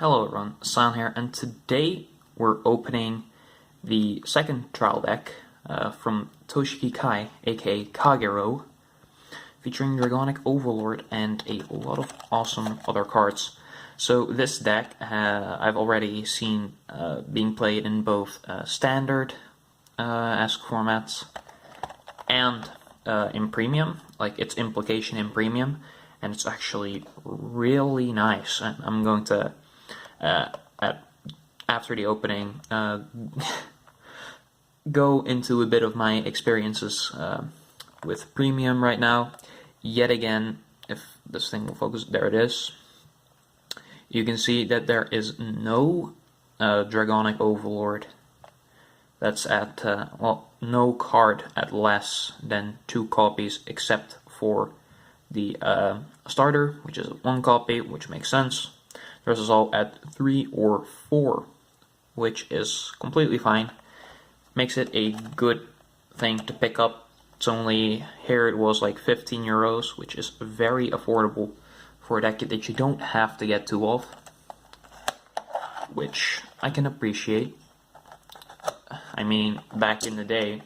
Hello everyone, San here, and today we're opening the second trial deck from Toshiki Kai, aka Kagero, featuring Dragonic Overlord and a lot of awesome other cards. So this deck I've already seen being played in both standard-esque formats and in premium, like its implication in premium, and it's actually really nice. And I'm going to after the opening, go into a bit of my experiences with premium right now. Yet again, if this thing will focus, there it is. You can see that there is no Dragonic Overlord that's at, well, no card at less than 2 copies except for the starter, which is 1 copy, which makes sense. This is all at 3 or 4, which is completely fine. Makes it a good thing to pick up. It's only, here it was like 15 euros, which is very affordable for a deck that you don't have to get 2 of, which I can appreciate. I mean, back in the day,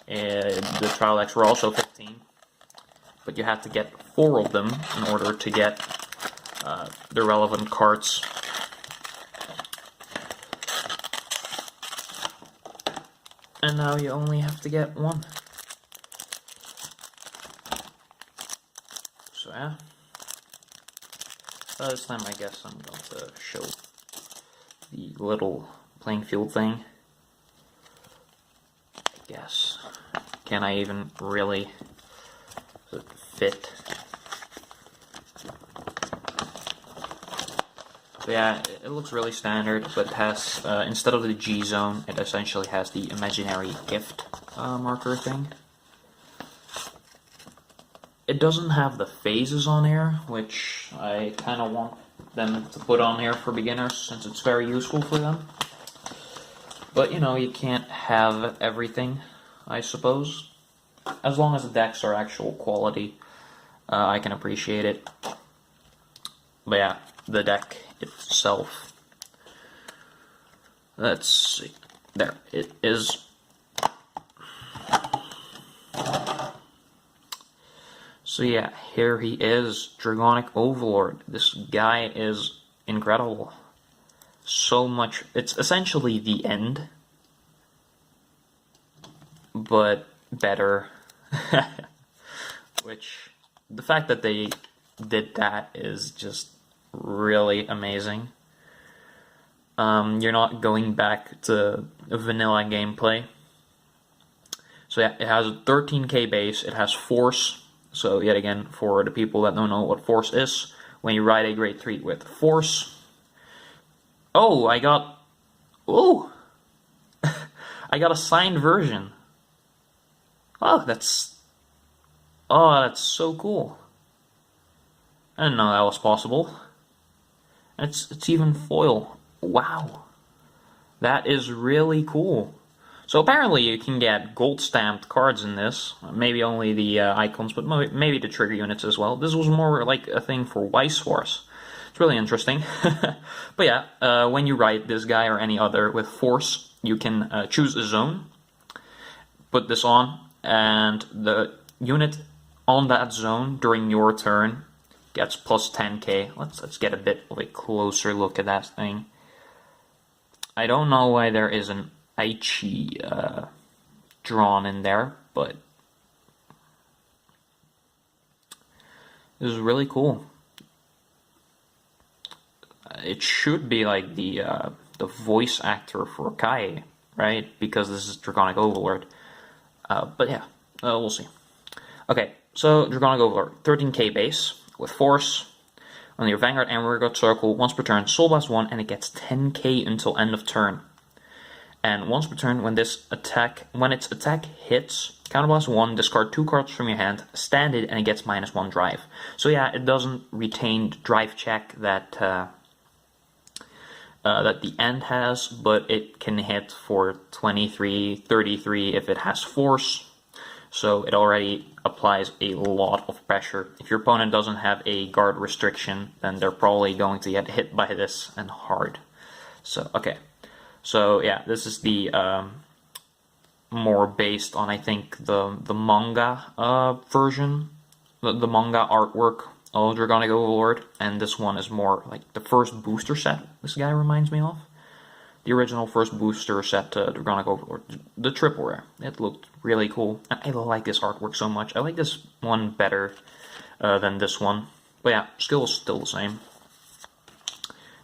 the trial decks were also 15, but you had to get 4 of them in order to get the relevant cards. And now you only have to get 1. So yeah. This time I guess I'm going to show the little playing field thing. I guess. Can I even really fit? So yeah, it looks really standard, but it has, instead of the G zone, it essentially has the imaginary gift marker thing. It doesn't have the phases on here, which I kind of want them to put on here for beginners, since it's very useful for them. But, you know, you can't have everything, I suppose. As long as the decks are actual quality, I can appreciate it. But yeah, the deck itself. Let's see. There it is. So yeah, here he is, Dragonic Overlord. This guy is incredible. So much. It's essentially the end, but better. Which, the fact that they did that is just really amazing. You're not going back to vanilla gameplay. So yeah, it has a 13k base, it has Force. So yet again, for the people that don't know what Force is, when you ride a grade 3 with Force... Oh, I got... Oh! I got a signed version. Oh, that's... Oh, that's so cool. I didn't know that was possible. It's even foil. Wow. That is really cool. So apparently you can get gold stamped cards in this. Maybe only the icons, but maybe the trigger units as well. This was more like a thing for Weiss Wars. It's really interesting. But yeah, when you ride this guy or any other with Force, you can choose a zone, put this on, and the unit on that zone during your turn gets plus 10k. Let's get a bit of a closer look at that thing. I don't know why there is an Aichi drawn in there, but this is really cool. It should be like the voice actor for Kai, right? Because this is Dragonic Overlord. But yeah, we'll see. Okay, so Dragonic Overlord, 13k base with Force. On your Vanguard and Rearguard circle, once per turn, Soul Blast 1, and it gets 10k until end of turn. And once per turn, when its attack hits, Counterblast 1, discard 2 cards from your hand, stand it, and it gets -1 drive. So yeah, it doesn't retain the drive check that that the end has, but it can hit for 23, 33 if it has Force. so it already applies a lot of pressure. If your opponent doesn't have a guard restriction, then they're probably going to get hit by this, and hard. So, okay. So, yeah, this is the more based on, I think, the manga version, the manga artwork of Dragonic Overlord, and this one is more like the first booster set this guy reminds me of. The original first booster set to Dragonic Overlord, the triple rare. It looked really cool. I like this artwork so much. I like this one better than this one. But yeah, skill is still the same.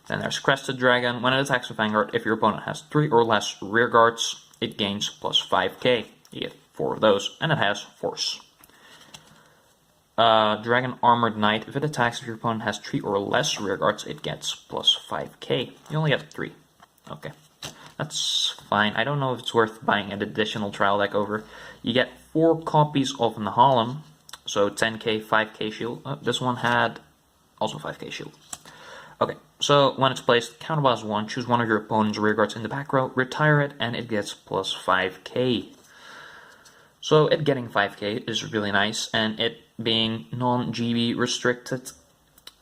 Then there's Crested Dragon. When it attacks with Vanguard, if your opponent has 3 or less rear guards, it gains plus 5k. You get 4 of those, and it has Force. Dragon Armored Knight. If it attacks, if your opponent has 3 or less rear guards, it gets plus 5k. You only get 3. Okay, that's fine. I don't know if it's worth buying an additional trial deck over. You get 4 copies of Nahalem, so 10k, 5k shield. This one had also 5k shield. Okay, so when it's placed, counterblast 1, choose one of your opponent's rear guards in the back row, retire it, and it gets plus 5k. So it getting 5k is really nice, and it being non-GB restricted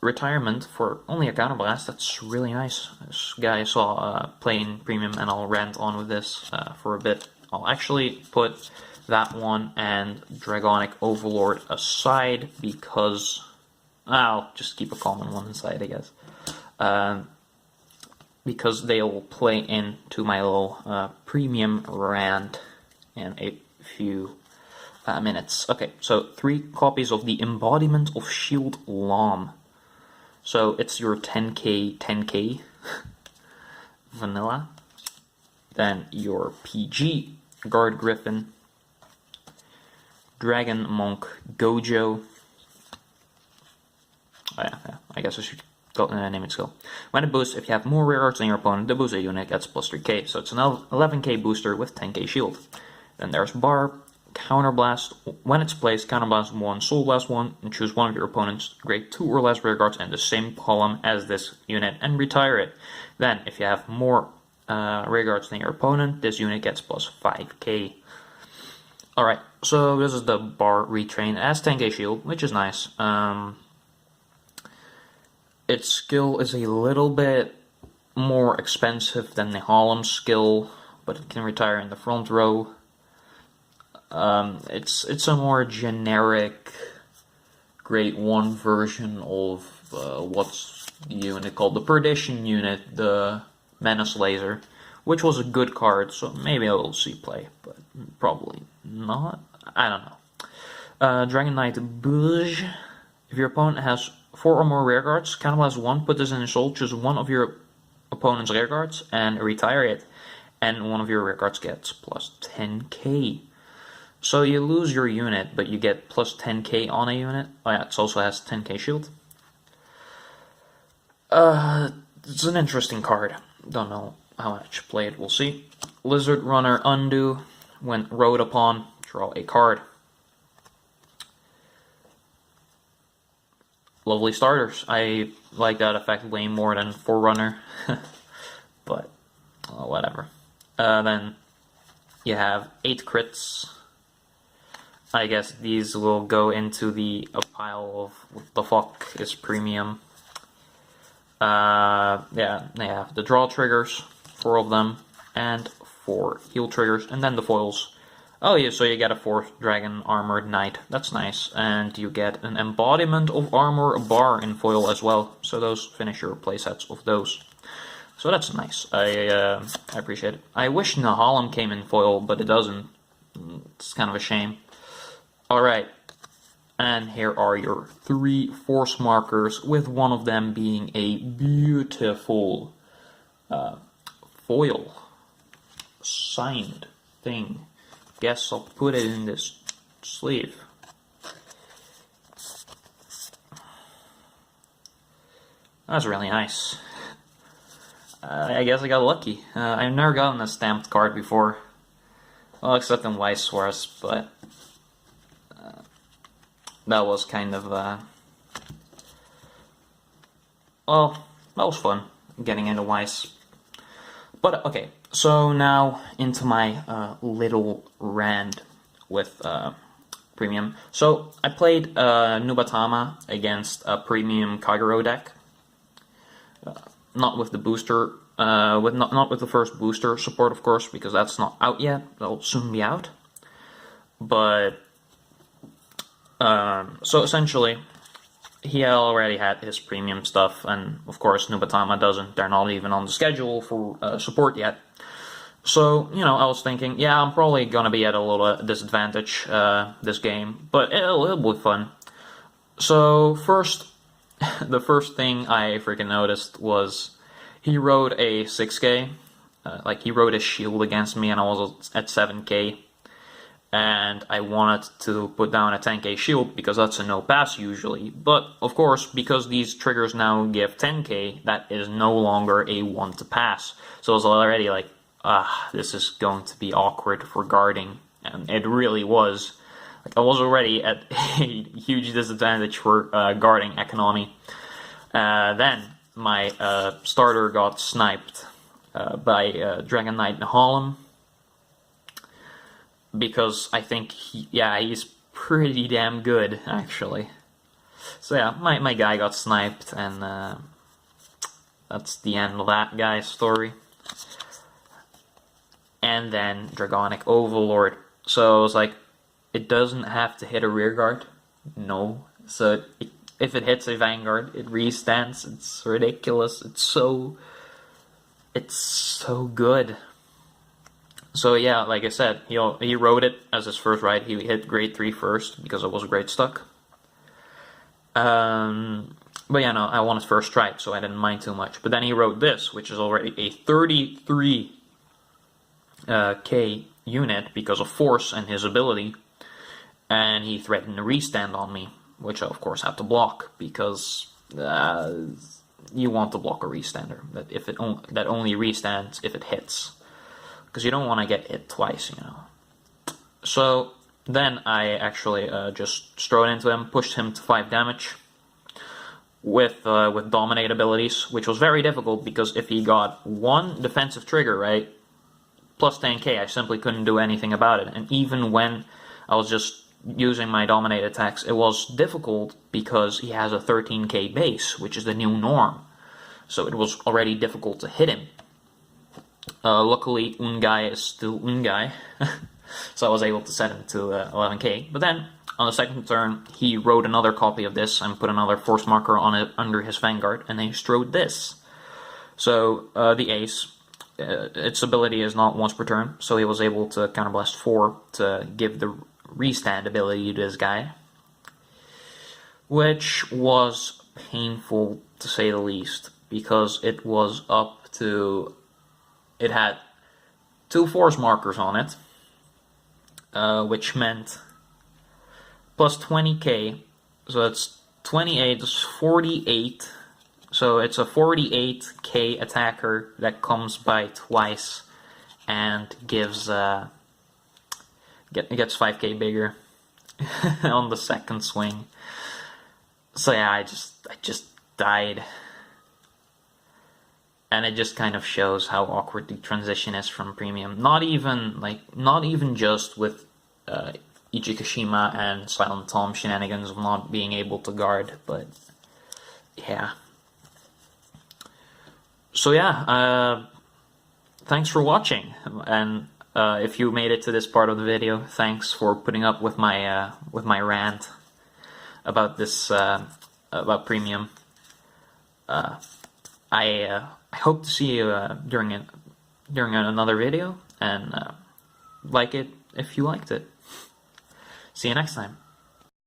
retirement for only a counterblast, that's really nice. This guy I saw play in Premium, and I'll rant on with this for a bit. I'll actually put that one and Dragonic Overlord aside, because I'll just keep a common one aside, I guess. Because they'll play into my little Premium rant in a few minutes. Okay, so 3 copies of the Embodiment of Shield Lam. So it's your 10k vanilla. Then your PG Guard Griffin, Dragon Monk Gojo. Oh, yeah, I guess I should name it skill. When it boosts, if you have more rear guards than your opponent, the boosted unit gets plus 3k. So it's an 11k booster with 10k shield. Then there's Barb. Counterblast. When it's placed, counterblast 1, soul blast 1, and choose one of your opponent's grade 2 or less rear guards in the same column as this unit and retire it. Then, if you have more rear guards than your opponent, this unit gets plus 5k. Alright, so this is the Bar Retrain. It has 10k shield, which is nice. Its skill is a little bit more expensive than the Harlem's skill, but it can retire in the front row. It's a more generic grade 1 version of what's the unit called, the Perdition unit, the Menace Laser, which was a good card, so maybe I'll see play, but probably not. I don't know. Dragon Knight Bouge. If your opponent has 4 or more rear guards, counterblast 1, put this in his soul, choose one of your opponent's rear guards and retire it, and one of your rear guards gets plus 10k. So you lose your unit, but you get plus 10k on a unit. Oh yeah, it also has 10k shield. It's an interesting card. Don't know how much play it, we'll see. Lizard Runner Undo. When rode upon, draw a card. Lovely starters. I like that effect way more than Forerunner. But, whatever. Then you have 8 crits. I guess these will go into the pile of what the fuck is premium. Yeah, they have the draw triggers, 4 of them, and 4 heal triggers, and then the foils. Oh yeah, so you get a 4th Dragon Armored Knight, that's nice, and you get an Embodiment of Armor Bar in foil as well, so those finish your playsets of those. So that's nice, I appreciate it. I wish Nahalem came in foil, but it doesn't. It's kind of a shame. Alright, and here are your 3 force markers, with one of them being a beautiful foil signed thing. Guess I'll put it in this sleeve. That's really nice. I guess I got lucky. I've never gotten a stamped card before. Well, except in Weiss Wars, but that was kind of, well, that was fun, getting into Weiss. But, okay, so now into my little rant with premium. So I played Nubatama against a premium Kagero deck. Not with the booster, not with the first booster support, of course, because that's not out yet. That'll soon be out. But so essentially, he already had his premium stuff, and of course Nubatama doesn't. They're not even on the schedule for support yet. So, you know, I was thinking, yeah, I'm probably gonna be at a little disadvantage this game, but it'll be fun. So first, the first thing I freaking noticed was he rode a 6k, like he rode a shield against me, and I was at 7k. And I wanted to put down a 10k shield because that's a no pass usually. But of course, because these triggers now give 10k, that is no longer a 1 to pass. So I was already like, this is going to be awkward for guarding. And it really was. Like, I was already at a huge disadvantage for guarding economy. Then my starter got sniped by Dragon Knight Nahalem. Because I think, he's pretty damn good, actually. So yeah, my guy got sniped, and that's the end of that guy's story. And then Dragonic Overlord. So I was like, it doesn't have to hit a rear guard. No. So if it hits a Vanguard, it restands. It's ridiculous. It's so good. So yeah, like I said, he rode it as his first ride. He hit grade 3 first because it was grade stuck. But yeah, no, I won his first strike, so I didn't mind too much. But then he rode this, which is already a 33k unit because of force and his ability, and he threatened to restand on me, which I of course have to block because you want to block a restander that only restands if it hits. Because you don't want to get hit twice, you know. So then I actually just strode into him, pushed him to 5 damage with dominate abilities, which was very difficult because if he got one defensive trigger, right, plus 10k, I simply couldn't do anything about it. And even when I was just using my dominate attacks, it was difficult because he has a 13k base, which is the new norm. So it was already difficult to hit him. Luckily, Ungai is still Ungai, so I was able to set him to 11k. But then, on the second turn, he rode another copy of this and put another force marker on it under his Vanguard, and then he strode this. So, the Ace, its ability is not once per turn, so he was able to counterblast 4 to give the restand ability to this guy, which was painful to say the least, because it was up to... It had 2 force markers on it, which meant plus 20k, so it's 28, it's 48, so it's a 48k attacker that comes by twice and gives, gets 5k bigger on the second swing. So yeah, I just died. And it just kind of shows how awkward the transition is from premium. Not even just with Ichikashima and Silent Tom shenanigans of not being able to guard, but yeah. So yeah, thanks for watching, and if you made it to this part of the video, thanks for putting up with my rant about this about premium. I hope to see you during another video, and like it if you liked it. See you next time.